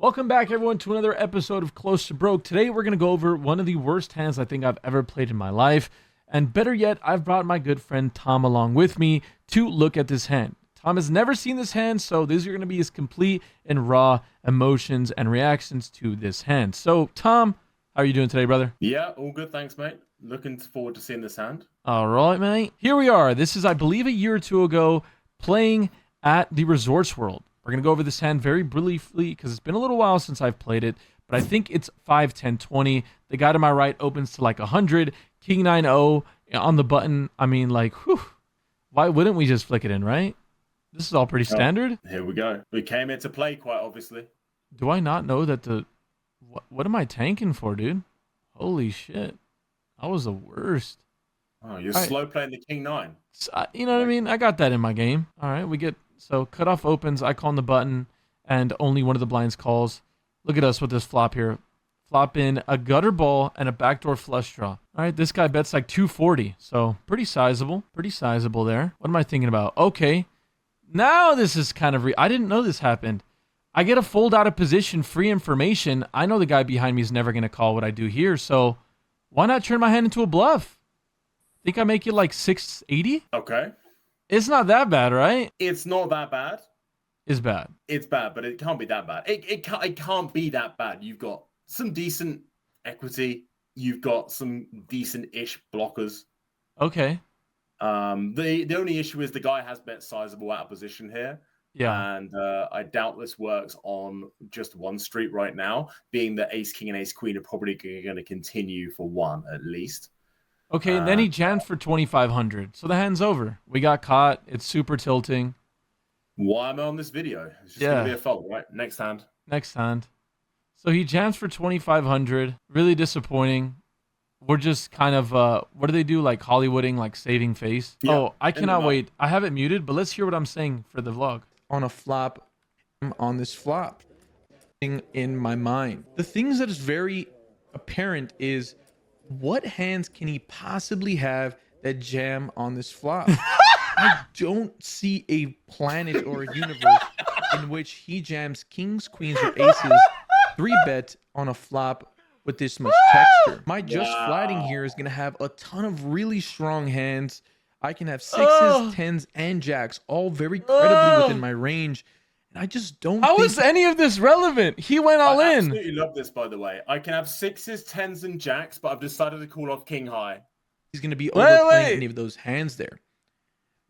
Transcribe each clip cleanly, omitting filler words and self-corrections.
Welcome back, everyone, to another episode of Close to Broke. Today, we're going to go over one of the worst hands I think I've ever played in my life. And better yet, I've brought my good friend Tom along with me to look at this hand. Tom has never seen this hand, so these are going to be his complete and raw emotions and reactions to this hand. So, Tom, how are you doing today, brother? Yeah, all good, thanks, mate. Looking forward to seeing this hand. All right, mate. Here we are. This is, I believe, a year or two ago, playing at the Resorts World. We're going to go over this hand very briefly because it's been a little while since I've played it, but I think it's 5, 10, 20. The guy to my right opens to like 100. King 9-0 on the button. I mean, like, whew, why wouldn't we just flick it in, right? This is all pretty standard. Here we go. We came here to play, quite obviously. Do I not know that the... What am I tanking for, dude? Holy shit. That was the worst. Oh, you're slow playing the King 9. You know what I mean? I got that in my game. All right, we get... So cutoff opens, I call on the button, and only one of the blinds calls. Look at us with this flop here. Flop in a gutter ball and a backdoor flush draw. All right, this guy bets like 240, so pretty sizable. Pretty sizable there. What am I thinking about? Okay, now this is kind of... I didn't know this happened. I get a fold out of position, free information. I know the guy behind me is never going to call what I do here, so why not turn my hand into a bluff? Think I make it like 680? Okay. It's not that bad, right? It's not that bad. It's bad. It's bad, but it can't be that bad. It can't be that bad. You've got some decent equity. You've got some decent-ish blockers. Okay. The only issue is the guy has bet sizable out of position here. Yeah. And I doubt this works on just one street right now, being that ace king and ace queen are probably going to continue for one at least. Okay, and then he jammed for 2,500. So the hand's over. We got caught. It's super tilting. Why am I on this video? It's just going to be a fold, right? Next hand. Next hand. So he jams for 2,500. Really disappointing. We're just kind of, what do they do? Like Hollywooding, like saving face? Yeah. Oh, I cannot wait. I have it muted, but let's hear what I'm saying for the vlog. On a flop, on this flop, in my mind. The things that is very apparent is, what hands can he possibly have that jam on this flop? I don't see a planet or a universe in which he jams kings, queens, or aces 3-bet on a flop with this much texture. My just flatting here is going to have a ton of really strong hands. I can have 6s, 10s, and jacks, all very credibly within my range. And I just don't How is any of this relevant? He went all in. I absolutely love this, by the way. I can have 6s, 10s, and jacks, but I've decided to call off king high. He's going to be overplaying any of those hands there.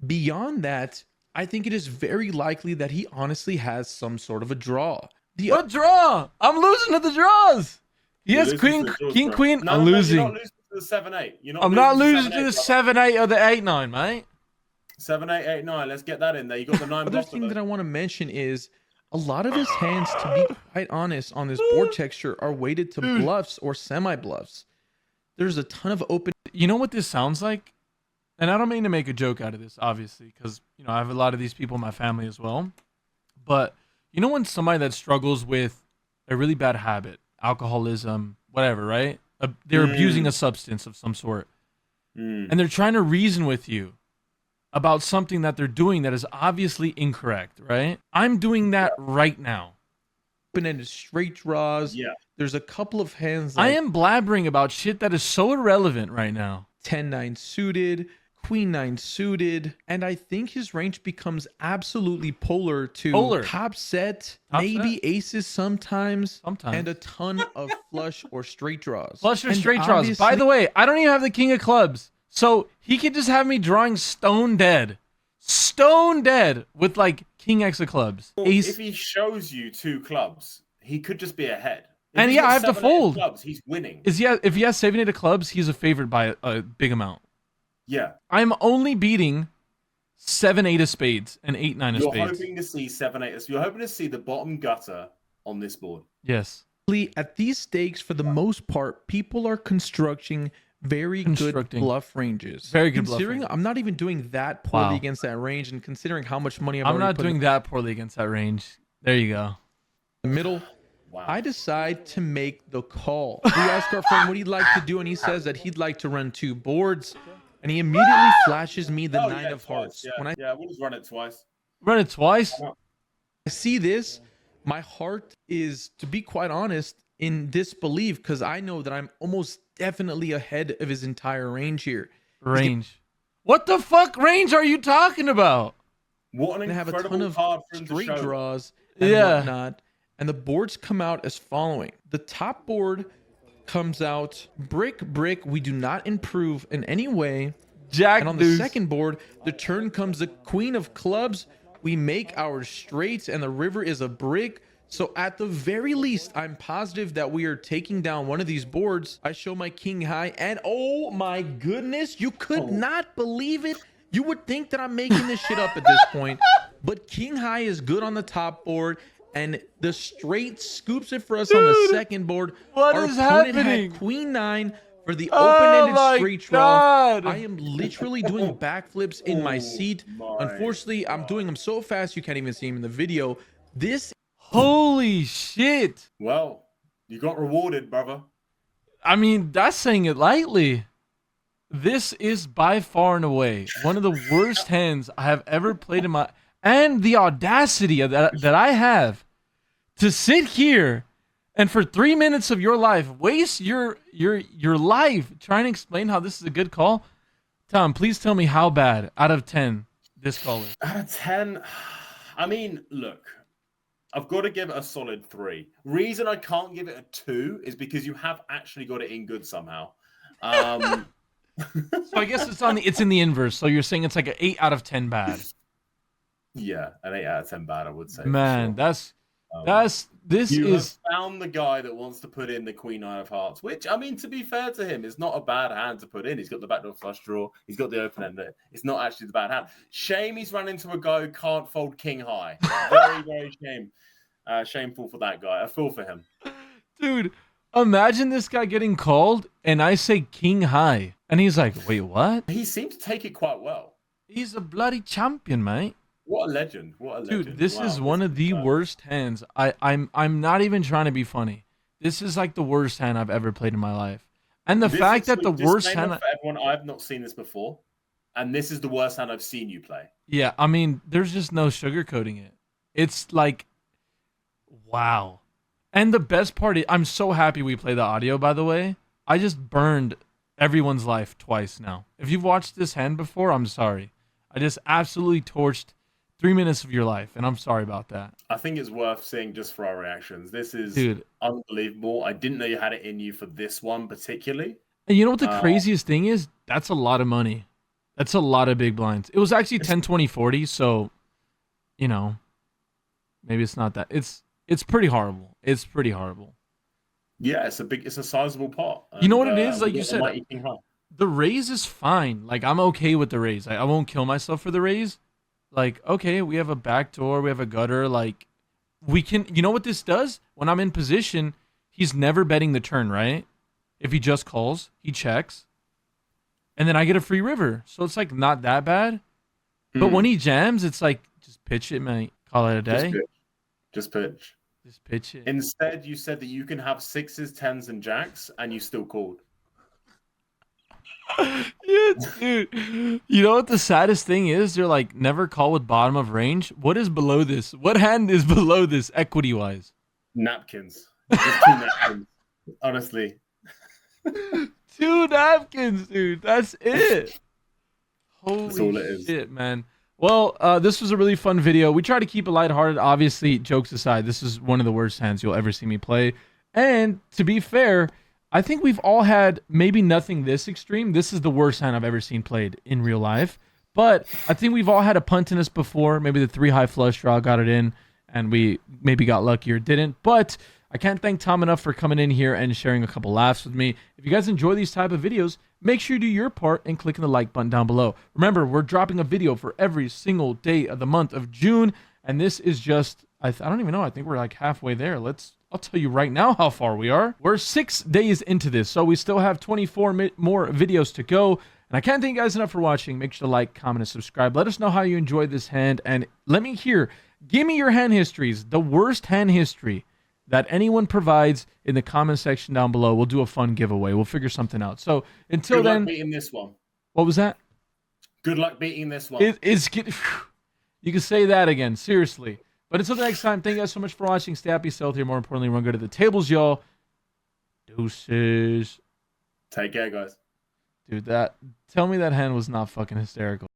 Beyond that, I think it is very likely that he honestly has some sort of a draw. What draw? I'm losing to the draws. He has queen, king, queen. No, I'm losing. You're not losing to the 7-8. I'm not losing to the 7-8 or the 8-9, mate. 7-8, 8-9. Let's get that in there. You got the 9 Other thing that I want to mention is a lot of his hands, to be quite honest, on this board texture are weighted to bluffs or semi-bluffs. There's a ton of open... You know what this sounds like? And I don't mean to make a joke out of this, obviously, because, you know, I have a lot of these people in my family as well. But you know when somebody that struggles with a really bad habit, alcoholism, whatever, right? They're abusing a substance of some sort. And they're trying to reason with you about something that they're doing that is obviously incorrect, right? I'm doing that right now. Open-ended straight draws. Yeah. There's a couple of hands. Like I am blabbering about shit that is so irrelevant right now. 10-9 suited, queen 9 suited, and I think his range becomes absolutely polar to top set, maybe aces sometimes, and a ton of flush or straight draws. Flush or straight draws. By the way, I don't even have the king of clubs. So he could just have me drawing stone dead with like king x of clubs. Well, if he shows you 2 clubs, he could just be ahead. If and yeah, I have to fold. Clubs, he's winning. If he has 7-8 of clubs, he's a favorite by a big amount. Yeah. I'm only beating 7-8 of spades and 8-9 of spades. You're hoping to see 7-8. So you're hoping to see the bottom gutter on this board. Yes. At these stakes, for the most part, people are constructing very good bluff ranges. Very good considering bluff ranges. I'm not even doing that poorly against that range, and considering how much money I'm not doing that poorly against that range. There you go. The middle. Wow. I decide to make the call. We ask our friend what he'd like to do, and he says that he'd like to run 2 boards, and he immediately flashes me the 9 of hearts. Yeah, we'll just run it twice. Run it twice? I see this. My heart is, to be quite honest, in disbelief because I know that I'm almost definitely ahead of his entire range here. Range. What the fuck range are you talking about? What an Gonna have a ton incredible of card for him to straight show. draws and whatnot. And the boards come out as following. The top board comes out brick, brick. We do not improve in any way. Jack And on the deuce. second board, the turn comes the queen of clubs. We make our straights and the river is a brick. So at the very least, I'm positive that we are taking down one of these boards. I show my king high and oh my goodness, you could not believe it. You would think that I'm making this shit up at this point, but king high is good on the top board and the straight scoops it for us on the second board. What Our is opponent happening? had queen 9 for the Oh open-ended my straight draw. God. I am literally doing backflips in my seat. Unfortunately, I'm doing them so fast you can't even see them in the video. This Holy shit. Well, you got rewarded, brother. I mean, that's saying it lightly. This is by far and away one of the worst hands I have ever played in my... And the audacity of that I have to sit here and for 3 minutes of your life, waste your life trying to explain how this is a good call. Tom, please tell me how bad out of 10 this call is. Out of 10, I mean, look, I've got to give it a solid 3. Reason I can't give it a 2 is because you have actually got it in good somehow. So I guess it's in the inverse. So you're saying it's like an 8 out of 10 bad. Yeah, an 8 out of 10 bad, I would say. Man, for sure. You have found the guy that wants to put in the Queen Nine of Hearts, which, I mean, to be fair to him, is not a bad hand to put in. He's got the backdoor flush draw. He's got the open end. It's not actually the bad hand. Shame he's run into a guy who can't fold king high. Very, very shameful for that guy. I feel for him. Dude, imagine this guy getting called and I say king high. And he's like, wait, what? He seems to take it quite well. He's a bloody champion, mate. What a legend. What a legend. Dude, this is one of the worst hands. I'm not even trying to be funny. This is like the worst hand I've ever played in my life. And the fact that the worst hand... For everyone, I've not seen this before. And this is the worst hand I've seen you play. Yeah, I mean, there's just no sugarcoating it. It's like, wow. And the best part is, I'm so happy we play the audio, by the way. I just burned everyone's life twice now. If you've watched this hand before, I'm sorry. I just absolutely torched 3 minutes of your life, and I'm sorry about that. I think it's worth seeing just for our reactions. This is Dude, unbelievable. I didn't know you had it in you for this one particularly. And you know what the craziest thing is? That's a lot of money. That's a lot of big blinds. It was actually 10, 20, 40, so, you know, maybe it's not that. It's pretty horrible. It's pretty horrible. Yeah, it's a sizable pot. And, you know what it is? Like you said, the raise is fine. Like, I'm okay with the raise. I won't kill myself for the raise. Like, okay, we have a backdoor, we have a gutter. Like, we can, you know what this does? When I'm in position, he's never betting the turn, right? If he just calls, he checks. And then I get a free river. So it's like not that bad. But when he jams, it's like, just pitch it, mate. Call it a day. Just pitch. Just pitch it. Instead, you said that you can have 6s, 10s, and jacks, and you still called. Yeah, dude. You know what the saddest thing is? They're like, never call with bottom of range. What is below this? What hand is below this equity-wise? Napkins. Just 2 napkins. Honestly. 2 napkins, dude. That's it. That's all it Holy is. shit, man. Well, this was a really fun video. We try to keep it lighthearted. Obviously, jokes aside, this is one of the worst hands you'll ever see me play. And to be fair, I think we've all had maybe nothing this extreme. This is the worst hand I've ever seen played in real life. But I think we've all had a punt in us before. Maybe the 3 high flush draw got it in, and we maybe got lucky or didn't. But I can't thank Tom enough for coming in here and sharing a couple laughs with me. If you guys enjoy these type of videos, make sure you do your part and clicking the like button down below. Remember, we're dropping a video for every single day of the month of June, and this is just, I don't even know, I think we're like halfway there. I'll tell you right now how far we are. We're 6 days into this, so we still have 24 more videos to go. And I can't thank you guys enough for watching. Make sure to like, comment, and subscribe. Let us know how you enjoyed this hand, and let me hear, give me your hand histories, the worst hand history that anyone provides in the comment section down below. We'll do a fun giveaway. We'll figure something out. So until then, good luck beating this one. What was that? Good luck beating this one. You can say that again. Seriously. But until the next time, thank you guys so much for watching. Stay happy, stay healthy, more importantly, run good at the tables, y'all. Deuces. Take care, guys. Dude, tell me that hand was not fucking hysterical.